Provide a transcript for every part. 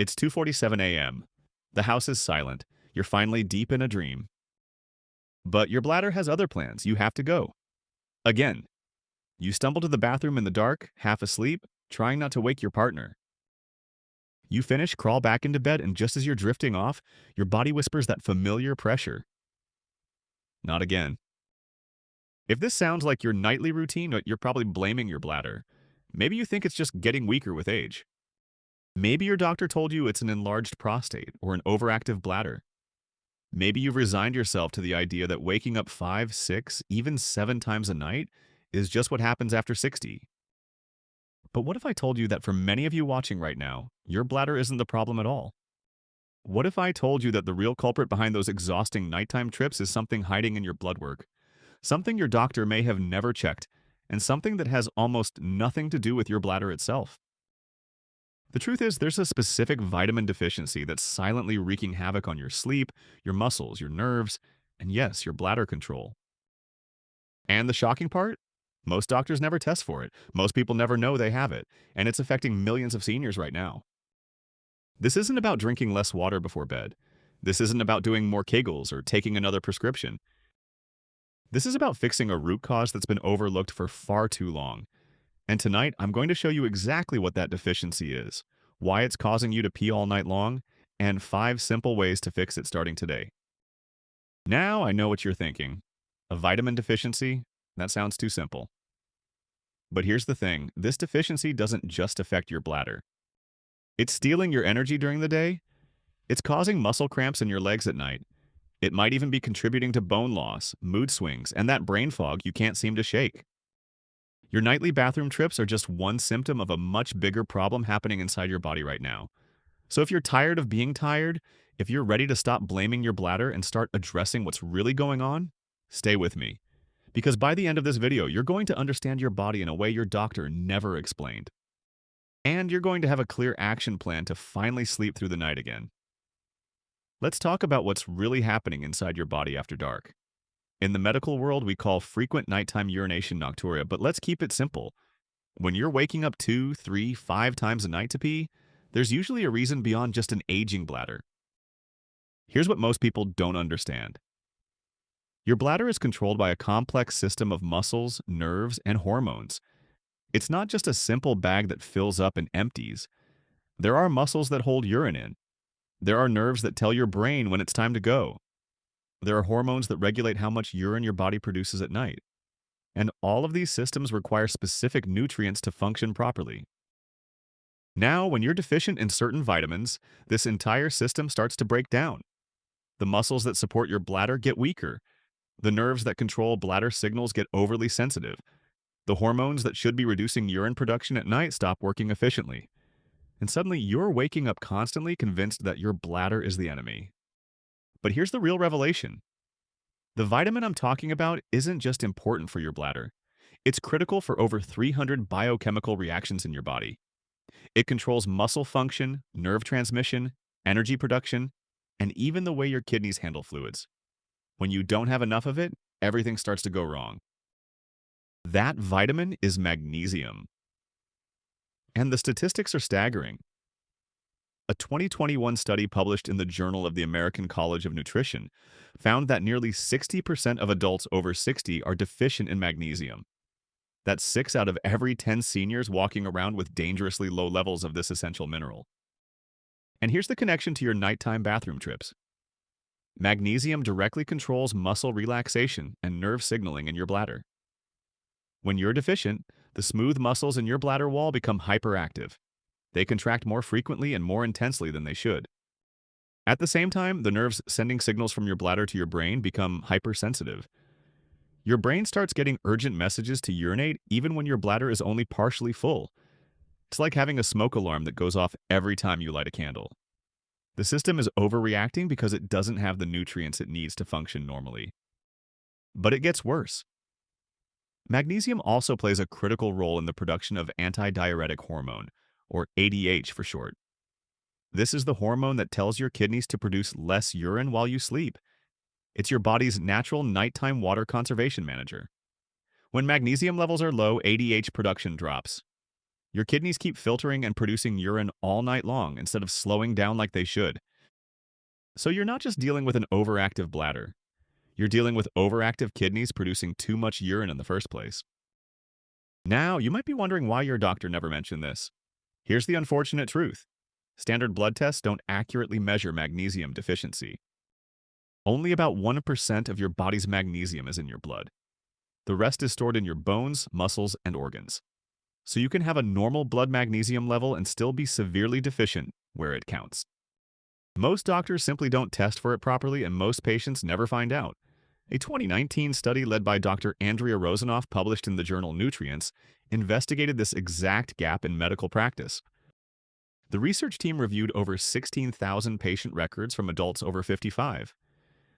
It's 2:47 a.m. The house is silent. You're finally deep in a dream. But your bladder has other plans. You have to go. Again, you stumble to the bathroom in the dark, half asleep, trying not to wake your partner. You finish, crawl back into bed, and just as you're drifting off, your body whispers that familiar pressure. Not again. If this sounds like your nightly routine, you're probably blaming your bladder. Maybe you think it's just getting weaker with age. Maybe your doctor told you it's an enlarged prostate or an overactive bladder. Maybe you've resigned yourself to the idea that waking up 5, 6, even 7 times a night is just what happens after 60. But what if I told you that for many of you watching right now, your bladder isn't the problem at all? What if I told you that the real culprit behind those exhausting nighttime trips is something hiding in your blood work? Something your doctor may have never checked, and something that has almost nothing to do with your bladder itself. The truth is, there's a specific vitamin deficiency that's silently wreaking havoc on your sleep, your muscles, your nerves, and yes, your bladder control. And the shocking part? Most doctors never test for it. Most people never know they have it, and it's affecting millions of seniors right now. This isn't about drinking less water before bed. This isn't about doing more Kegels or taking another prescription. This is about fixing a root cause that's been overlooked for far too long. And tonight, I'm going to show you exactly what that deficiency is, why it's causing you to pee all night long, and 5 simple ways to fix it starting today. Now I know what you're thinking. A vitamin deficiency? That sounds too simple. But here's the thing, this deficiency doesn't just affect your bladder. It's stealing your energy during the day. It's causing muscle cramps in your legs at night. It might even be contributing to bone loss, mood swings, and that brain fog you can't seem to shake. Your nightly bathroom trips are just one symptom of a much bigger problem happening inside your body right now. So if you're tired of being tired, if you're ready to stop blaming your bladder and start addressing what's really going on, stay with me. Because by the end of this video, you're going to understand your body in a way your doctor never explained. And you're going to have a clear action plan to finally sleep through the night again. Let's talk about what's really happening inside your body after dark. In the medical world, we call frequent nighttime urination nocturia, but let's keep it simple. When you're waking up 2, 3, 5 times a night to pee, there's usually a reason beyond just an aging bladder. Here's what most people don't understand. Your bladder is controlled by a complex system of muscles, nerves, and hormones. It's not just a simple bag that fills up and empties. There are muscles that hold urine in. There are nerves that tell your brain when it's time to go. There are hormones that regulate how much urine your body produces at night. And all of these systems require specific nutrients to function properly. Now, when you're deficient in certain vitamins, this entire system starts to break down. The muscles that support your bladder get weaker. The nerves that control bladder signals get overly sensitive. The hormones that should be reducing urine production at night stop working efficiently. And suddenly, you're waking up constantly convinced that your bladder is the enemy. But here's the real revelation. The vitamin I'm talking about isn't just important for your bladder. It's critical for over 300 biochemical reactions in your body. It controls muscle function, nerve transmission, energy production, and even the way your kidneys handle fluids. When you don't have enough of it, everything starts to go wrong. That vitamin is magnesium. And the statistics are staggering. A 2021 study published in the Journal of the American College of Nutrition found that nearly 60% of adults over 60 are deficient in magnesium. That's 6 out of every 10 seniors walking around with dangerously low levels of this essential mineral. And here's the connection to your nighttime bathroom trips. Magnesium directly controls muscle relaxation and nerve signaling in your bladder. When you're deficient, the smooth muscles in your bladder wall become hyperactive. They contract more frequently and more intensely than they should. At the same time, the nerves sending signals from your bladder to your brain become hypersensitive. Your brain starts getting urgent messages to urinate even when your bladder is only partially full. It's like having a smoke alarm that goes off every time you light a candle. The system is overreacting because it doesn't have the nutrients it needs to function normally. But it gets worse. Magnesium also plays a critical role in the production of antidiuretic hormone, or ADH for short. This is the hormone that tells your kidneys to produce less urine while you sleep. It's your body's natural nighttime water conservation manager. When magnesium levels are low, ADH production drops. Your kidneys keep filtering and producing urine all night long instead of slowing down like they should. So you're not just dealing with an overactive bladder. You're dealing with overactive kidneys producing too much urine in the first place. Now, you might be wondering why your doctor never mentioned this. Here's the unfortunate truth. Standard blood tests don't accurately measure magnesium deficiency. Only about 1% of your body's magnesium is in your blood. The rest is stored in your bones, muscles, and organs. So you can have a normal blood magnesium level and still be severely deficient where it counts. Most doctors simply don't test for it properly, and most patients never find out. A 2019 study led by Dr. Andrea Rosenoff, published in the journal Nutrients, investigated this exact gap in medical practice. The research team reviewed over 16,000 patient records from adults over 55.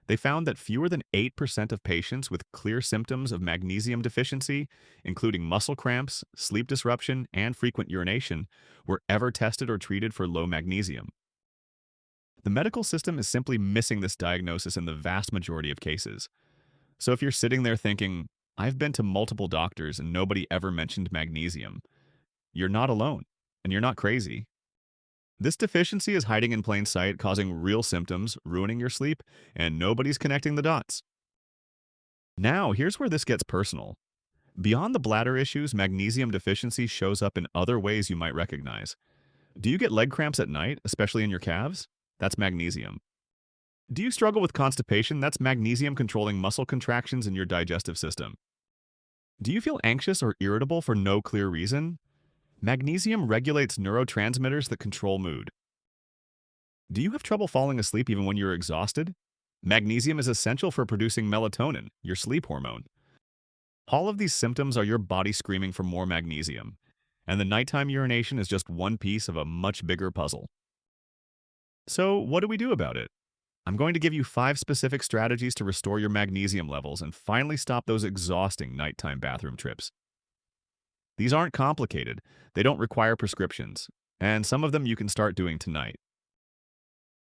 They found that fewer than 8% of patients with clear symptoms of magnesium deficiency, including muscle cramps, sleep disruption, and frequent urination, were ever tested or treated for low magnesium. The medical system is simply missing this diagnosis in the vast majority of cases. So if you're sitting there thinking, I've been to multiple doctors and nobody ever mentioned magnesium, you're not alone, and you're not crazy. This deficiency is hiding in plain sight, causing real symptoms, ruining your sleep, and nobody's connecting the dots. Now, here's where this gets personal. Beyond the bladder issues, magnesium deficiency shows up in other ways you might recognize. Do you get leg cramps at night, especially in your calves? That's magnesium. Do you struggle with constipation? That's magnesium controlling muscle contractions in your digestive system. Do you feel anxious or irritable for no clear reason? Magnesium regulates neurotransmitters that control mood. Do you have trouble falling asleep even when you're exhausted? Magnesium is essential for producing melatonin, your sleep hormone. All of these symptoms are your body screaming for more magnesium, and the nighttime urination is just one piece of a much bigger puzzle. So, what do we do about it? I'm going to give you 5 specific strategies to restore your magnesium levels and finally stop those exhausting nighttime bathroom trips. These aren't complicated, they don't require prescriptions, and some of them you can start doing tonight.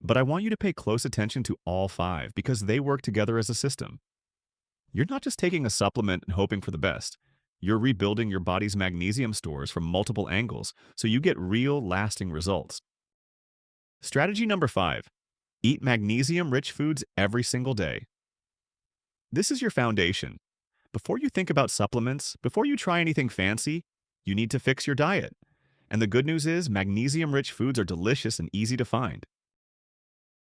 But I want you to pay close attention to all 5 because they work together as a system. You're not just taking a supplement and hoping for the best. You're rebuilding your body's magnesium stores from multiple angles so you get real, lasting results. Strategy number 5. Eat magnesium-rich foods every single day. This is your foundation. Before you think about supplements, before you try anything fancy, you need to fix your diet. And the good news is, magnesium-rich foods are delicious and easy to find.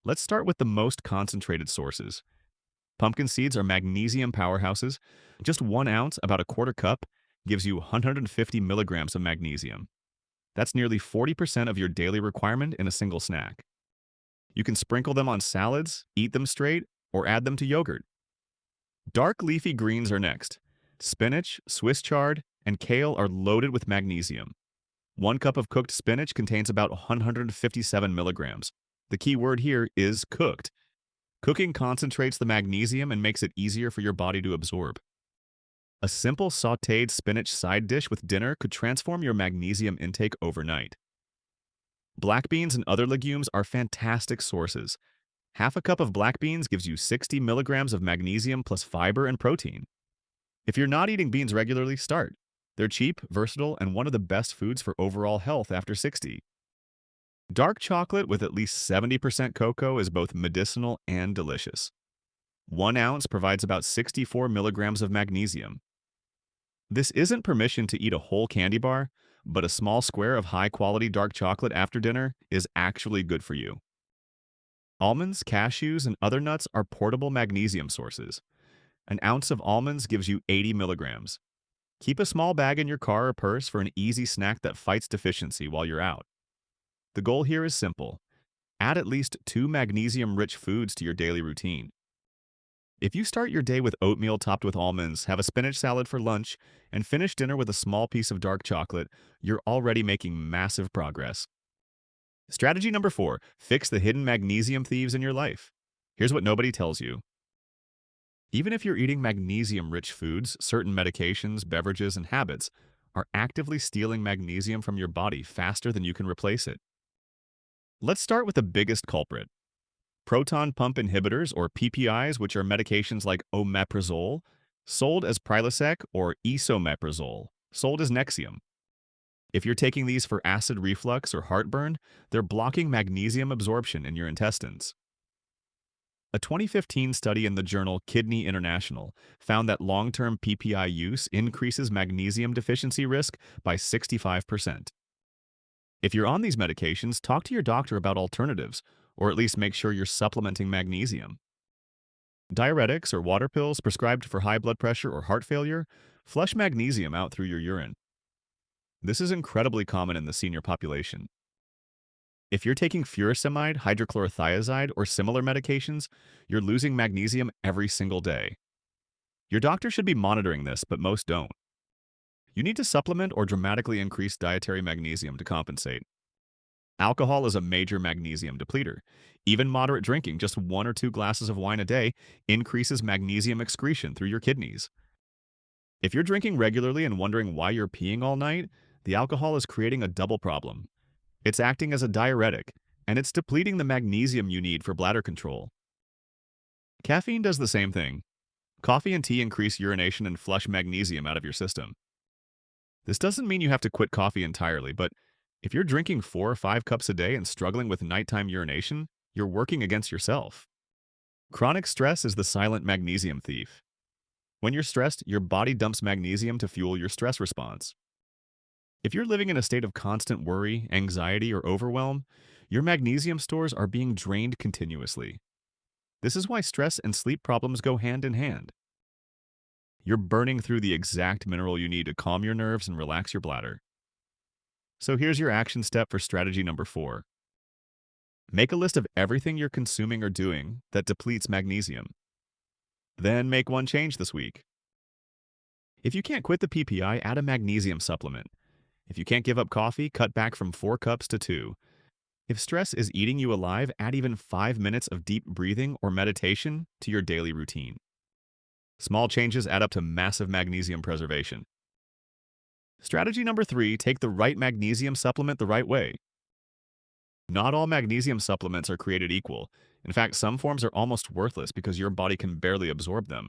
Let's start with the most concentrated sources. Pumpkin seeds are magnesium powerhouses. Just 1 ounce, about a quarter cup, gives you 150 milligrams of magnesium. That's nearly 40% of your daily requirement in a single snack. You can sprinkle them on salads, eat them straight, or add them to yogurt. Dark leafy greens are next. Spinach, Swiss chard, and kale are loaded with magnesium. 1 cup of cooked spinach contains about 157 milligrams. The key word here is cooked. Cooking concentrates the magnesium and makes it easier for your body to absorb. A simple sautéed spinach side dish with dinner could transform your magnesium intake overnight. Black beans and other legumes are fantastic sources. Half a cup of black beans gives you 60 milligrams of magnesium plus fiber and protein. If you're not eating beans regularly, start. They're cheap, versatile, and one of the best foods for overall health after 60. Dark chocolate with at least 70% cocoa is both medicinal and delicious. 1 ounce provides about 64 milligrams of magnesium. This isn't permission to eat a whole candy bar, but a small square of high-quality dark chocolate after dinner is actually good for you. Almonds, cashews, and other nuts are portable magnesium sources. 1 ounce of almonds gives you 80 milligrams. Keep a small bag in your car or purse for an easy snack that fights deficiency while you're out. The goal here is simple. Add at least 2 magnesium-rich foods to your daily routine. If you start your day with oatmeal topped with almonds, have a spinach salad for lunch, and finish dinner with a small piece of dark chocolate, you're already making massive progress. Strategy number 4, fix the hidden magnesium thieves in your life. Here's what nobody tells you. Even if you're eating magnesium-rich foods, certain medications, beverages, and habits are actively stealing magnesium from your body faster than you can replace it. Let's start with the biggest culprit. Proton pump inhibitors, or PPIs, which are medications like omeprazole, sold as Prilosec, or esomeprazole, sold as Nexium. If you're taking these for acid reflux or heartburn, they're blocking magnesium absorption in your intestines. A 2015 study in the journal Kidney International found that long-term PPI use increases magnesium deficiency risk by 65%. If you're on these medications, talk to your doctor about alternatives, or at least make sure you're supplementing magnesium. Diuretics or water pills prescribed for high blood pressure or heart failure flush magnesium out through your urine. This is incredibly common in the senior population. If you're taking furosemide, hydrochlorothiazide, or similar medications, you're losing magnesium every single day. Your doctor should be monitoring this, but most don't. You need to supplement or dramatically increase dietary magnesium to compensate. Alcohol is a major magnesium depleter. Even moderate drinking, just 1 or 2 glasses of wine a day, increases magnesium excretion through your kidneys. If you're drinking regularly and wondering why you're peeing all night, the alcohol is creating a double problem. It's acting as a diuretic, and it's depleting the magnesium you need for bladder control. Caffeine does the same thing. Coffee and tea increase urination and flush magnesium out of your system. This doesn't mean you have to quit coffee entirely, but if you're drinking 4 or 5 cups a day and struggling with nighttime urination, you're working against yourself. Chronic stress is the silent magnesium thief. When you're stressed, your body dumps magnesium to fuel your stress response. If you're living in a state of constant worry, anxiety, or overwhelm, your magnesium stores are being drained continuously. This is why stress and sleep problems go hand in hand. You're burning through the exact mineral you need to calm your nerves and relax your bladder. So here's your action step for strategy number 4. Make a list of everything you're consuming or doing that depletes magnesium. Then make one change this week. If you can't quit the PPI, add a magnesium supplement. If you can't give up coffee, cut back from 4 cups to 2. If stress is eating you alive, add even 5 minutes of deep breathing or meditation to your daily routine. Small changes add up to massive magnesium preservation. Strategy number 3, take the right magnesium supplement the right way. Not all magnesium supplements are created equal. In fact, some forms are almost worthless because your body can barely absorb them.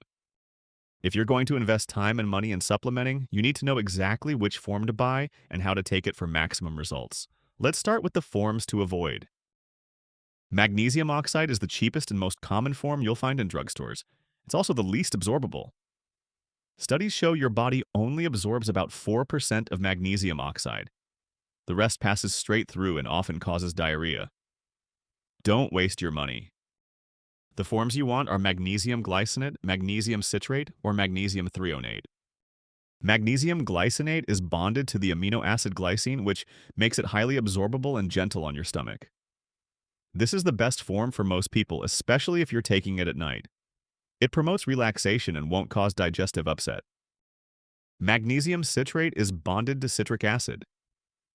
If you're going to invest time and money in supplementing, you need to know exactly which form to buy and how to take it for maximum results. Let's start with the forms to avoid. Magnesium oxide is the cheapest and most common form you'll find in drugstores. It's also the least absorbable. Studies show your body only absorbs about 4% of magnesium oxide. The rest passes straight through and often causes diarrhea. Don't waste your money. The forms you want are magnesium glycinate, magnesium citrate, or magnesium threonate. Magnesium glycinate is bonded to the amino acid glycine, which makes it highly absorbable and gentle on your stomach. This is the best form for most people, especially if you're taking it at night. It promotes relaxation and won't cause digestive upset. Magnesium citrate is bonded to citric acid.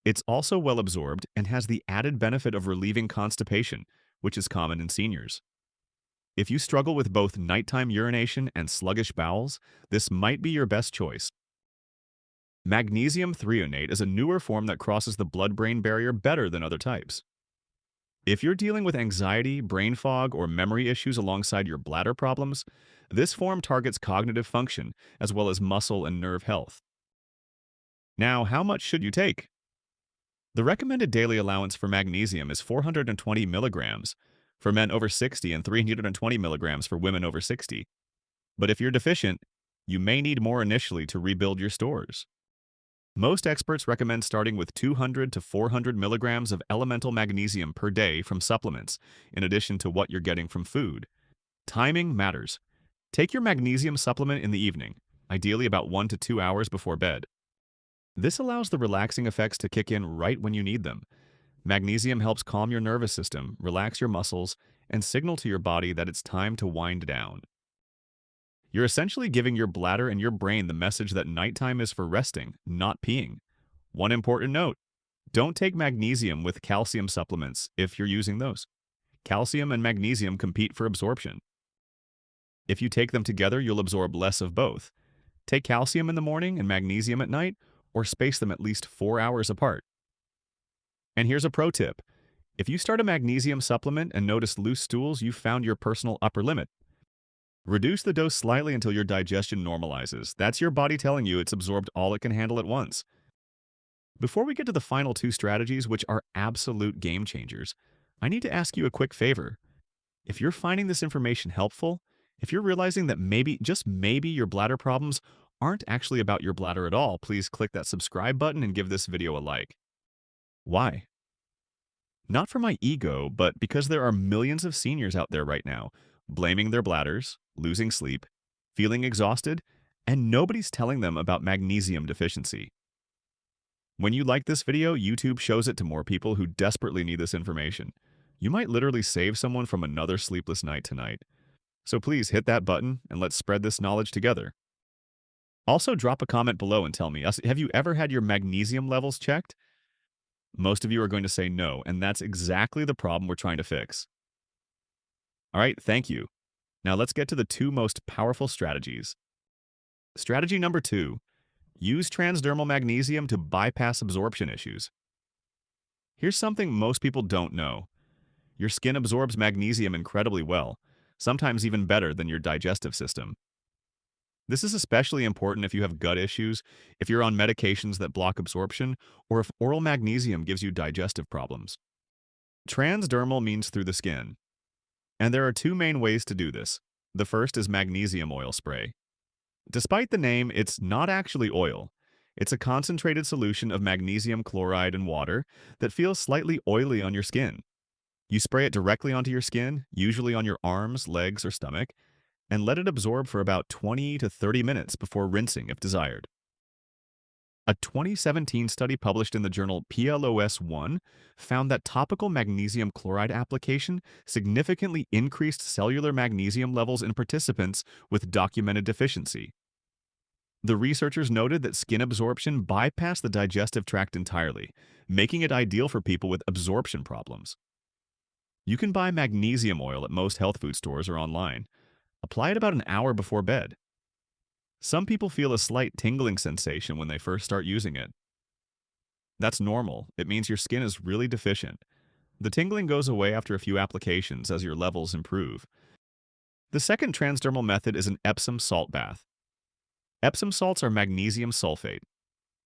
It's also well absorbed and has the added benefit of relieving constipation, which is common in seniors. If you struggle with both nighttime urination and sluggish bowels, this might be your best choice. Magnesium threonate is a newer form that crosses the blood-brain barrier better than other types. If you're dealing with anxiety, brain fog, or memory issues alongside your bladder problems, this form targets cognitive function as well as muscle and nerve health. Now, how much should you take? The recommended daily allowance for magnesium is 420 milligrams for men over 60 and 320 milligrams for women over 60. But if you're deficient, you may need more initially to rebuild your stores. Most experts recommend starting with 200 to 400 milligrams of elemental magnesium per day from supplements, in addition to what you're getting from food. Timing matters. Take your magnesium supplement in the evening, ideally about 1 to 2 hours before bed. This allows the relaxing effects to kick in right when you need them. Magnesium helps calm your nervous system, relax your muscles, and signal to your body that it's time to wind down. You're essentially giving your bladder and your brain the message that nighttime is for resting, not peeing. One important note: don't take magnesium with calcium supplements if you're using those. Calcium and magnesium compete for absorption. If you take them together, you'll absorb less of both. Take calcium in the morning and magnesium at night, or space them at least 4 hours apart. And here's a pro tip. If you start a magnesium supplement and notice loose stools, you've found your personal upper limit. Reduce the dose slightly until your digestion normalizes. That's your body telling you it's absorbed all it can handle at once. Before we get to the final two strategies, which are absolute game changers, I need to ask you a quick favor. If you're finding this information helpful, if you're realizing that maybe, just maybe, your bladder problems aren't actually about your bladder at all, please click that subscribe button and give this video a like. Why? Not for my ego, but because there are millions of seniors out there right now blaming their bladders, losing sleep, feeling exhausted, and nobody's telling them about magnesium deficiency. When you like this video, YouTube shows it to more people who desperately need this information. You might literally save someone from another sleepless night tonight. So please hit that button and let's spread this knowledge together. Also, drop a comment below and tell me, have you ever had your magnesium levels checked? Most of you are going to say no, and that's exactly the problem we're trying to fix. All right, thank you. Now let's get to the two most powerful strategies. Strategy number 2, use transdermal magnesium to bypass absorption issues. Here's something most people don't know. Your skin absorbs magnesium incredibly well, sometimes even better than your digestive system. This is especially important if you have gut issues, if you're on medications that block absorption, or if oral magnesium gives you digestive problems. Transdermal means through the skin. And there are two main ways to do this. The first is magnesium oil spray. Despite the name, it's not actually oil. It's a concentrated solution of magnesium chloride and water that feels slightly oily on your skin. You spray it directly onto your skin, usually on your arms, legs, or stomach, and let it absorb for about 20 to 30 minutes before rinsing if desired. A 2017 study published in the journal PLOS One found that topical magnesium chloride application significantly increased cellular magnesium levels in participants with documented deficiency. The researchers noted that skin absorption bypassed the digestive tract entirely, making it ideal for people with absorption problems. You can buy magnesium oil at most health food stores or online. Apply it about an hour before bed. Some people feel a slight tingling sensation when they first start using it. That's normal. It means your skin is really deficient. The tingling goes away after a few applications as your levels improve. The second transdermal method is an Epsom salt bath. Epsom salts are magnesium sulfate.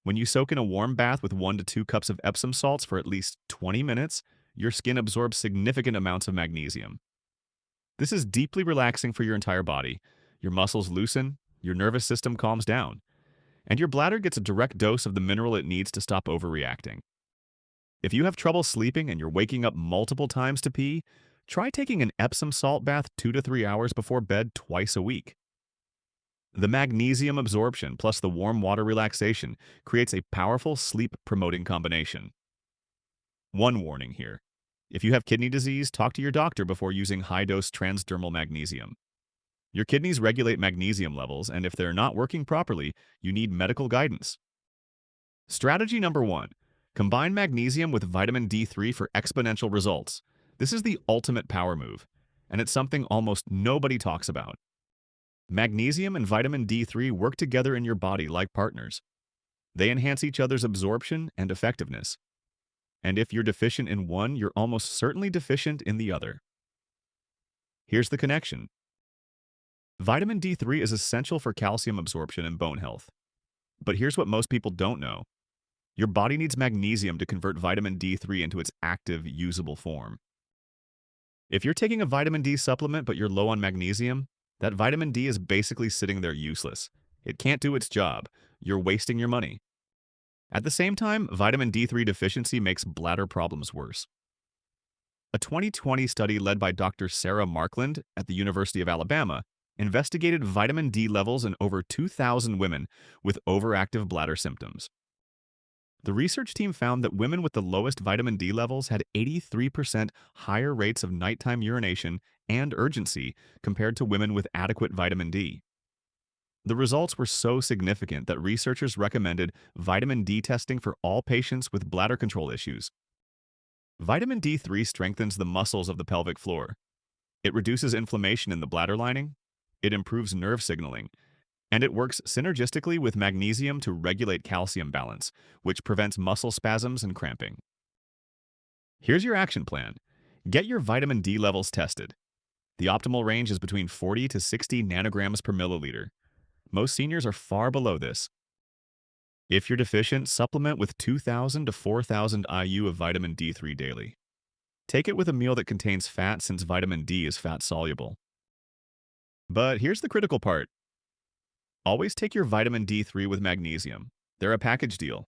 When you soak in a warm bath with 1 to 2 cups of Epsom salts for at least 20 minutes, your skin absorbs significant amounts of magnesium. This is deeply relaxing for your entire body. Your muscles loosen, your nervous system calms down, and your bladder gets a direct dose of the mineral it needs to stop overreacting. If you have trouble sleeping and you're waking up multiple times to pee, try taking an Epsom salt bath 2 to 3 hours before bed twice a week. The magnesium absorption plus the warm water relaxation creates a powerful sleep-promoting combination. One warning here. If you have kidney disease, talk to your doctor before using high-dose transdermal magnesium. Your kidneys regulate magnesium levels, and if they're not working properly, you need medical guidance. Strategy number 1. Combine magnesium with vitamin D3 for exponential results. This is the ultimate power move, and it's something almost nobody talks about. Magnesium and vitamin D3 work together in your body like partners. They enhance each other's absorption and effectiveness. And if you're deficient in one, you're almost certainly deficient in the other. Here's the connection. Vitamin D3 is essential for calcium absorption and bone health. But here's what most people don't know. Your body needs magnesium to convert vitamin D3 into its active, usable form. If you're taking a vitamin D supplement but you're low on magnesium, that vitamin D is basically sitting there useless. It can't do its job. You're wasting your money. At the same time, vitamin D3 deficiency makes bladder problems worse. A 2020 study led by Dr. Sarah Markland at the University of Alabama investigated vitamin D levels in over 2,000 women with overactive bladder symptoms. The research team found that women with the lowest vitamin D levels had 83% higher rates of nighttime urination and urgency compared to women with adequate vitamin D. The results were so significant that researchers recommended vitamin D testing for all patients with bladder control issues. Vitamin D3 strengthens the muscles of the pelvic floor. It reduces inflammation in the bladder lining. It improves nerve signaling. And it works synergistically with magnesium to regulate calcium balance, which prevents muscle spasms and cramping. Here's your action plan. Get your vitamin D levels tested. The optimal range is between 40 to 60 nanograms per milliliter. Most seniors are far below this. If you're deficient, supplement with 2,000 to 4,000 IU of vitamin D3 daily. Take it with a meal that contains fat since vitamin D is fat soluble. But here's the critical part. Always take your vitamin D3 with magnesium. They're a package deal.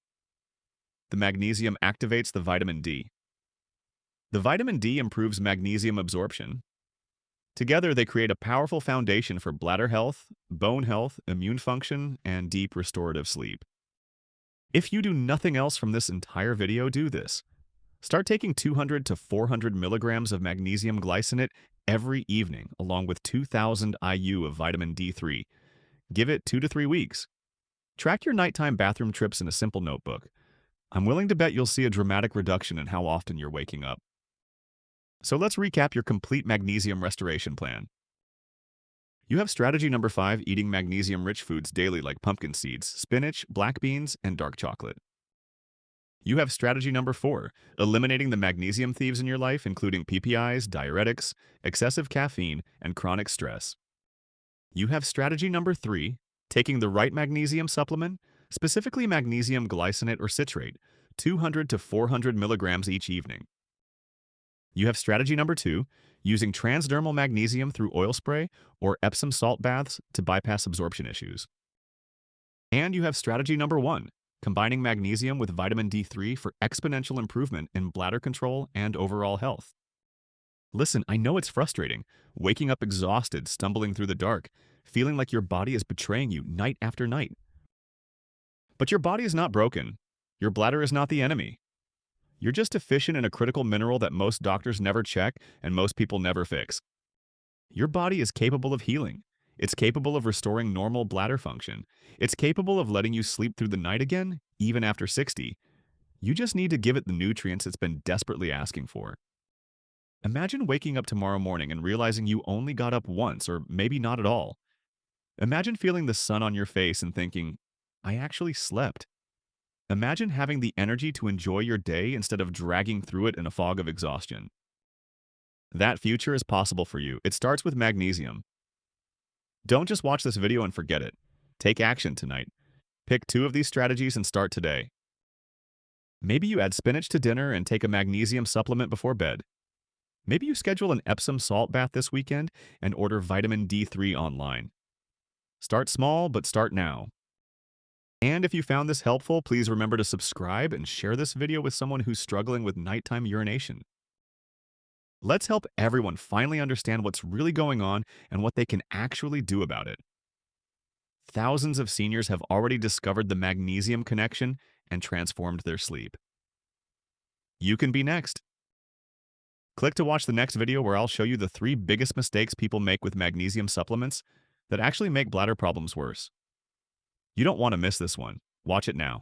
The magnesium activates the vitamin D. The vitamin D improves magnesium absorption. Together, they create a powerful foundation for bladder health, bone health, immune function, and deep restorative sleep. If you do nothing else from this entire video, do this. Start taking 200 to 400 milligrams of magnesium glycinate every evening, along with 2,000 IU of vitamin D3. Give it 2 to 3 weeks. Track your nighttime bathroom trips in a simple notebook. I'm willing to bet you'll see a dramatic reduction in how often you're waking up. So let's recap your complete magnesium restoration plan. You have strategy number 5, eating magnesium-rich foods daily like pumpkin seeds, spinach, black beans, and dark chocolate. You have strategy number 4, eliminating the magnesium thieves in your life, including PPIs, diuretics, excessive caffeine, and chronic stress. You have strategy number 3, taking the right magnesium supplement, specifically magnesium glycinate or citrate, 200 to 400 milligrams each evening. You have strategy number 2, using transdermal magnesium through oil spray or Epsom salt baths to bypass absorption issues. And you have strategy number 1, combining magnesium with vitamin D3 for exponential improvement in bladder control and overall health. Listen, I know it's frustrating, waking up exhausted, stumbling through the dark, feeling like your body is betraying you night after night. But your body is not broken. Your bladder is not the enemy. You're just deficient in a critical mineral that most doctors never check and most people never fix. Your body is capable of healing. It's capable of restoring normal bladder function. It's capable of letting you sleep through the night again, even after 60. You just need to give it the nutrients it's been desperately asking for. Imagine waking up tomorrow morning and realizing you only got up once, or maybe not at all. Imagine feeling the sun on your face and thinking, I actually slept. Imagine having the energy to enjoy your day instead of dragging through it in a fog of exhaustion. That future is possible for you. It starts with magnesium. Don't just watch this video and forget it. Take action tonight. Pick 2 of these strategies and start today. Maybe you add spinach to dinner and take a magnesium supplement before bed. Maybe you schedule an Epsom salt bath this weekend and order vitamin D3 online. Start small, but start now. And if you found this helpful, please remember to subscribe and share this video with someone who's struggling with nighttime urination. Let's help everyone finally understand what's really going on and what they can actually do about it. Thousands of seniors have already discovered the magnesium connection and transformed their sleep. You can be next. Click to watch the next video where I'll show you the 3 biggest mistakes people make with magnesium supplements that actually make bladder problems worse. You don't want to miss this one. Watch it now.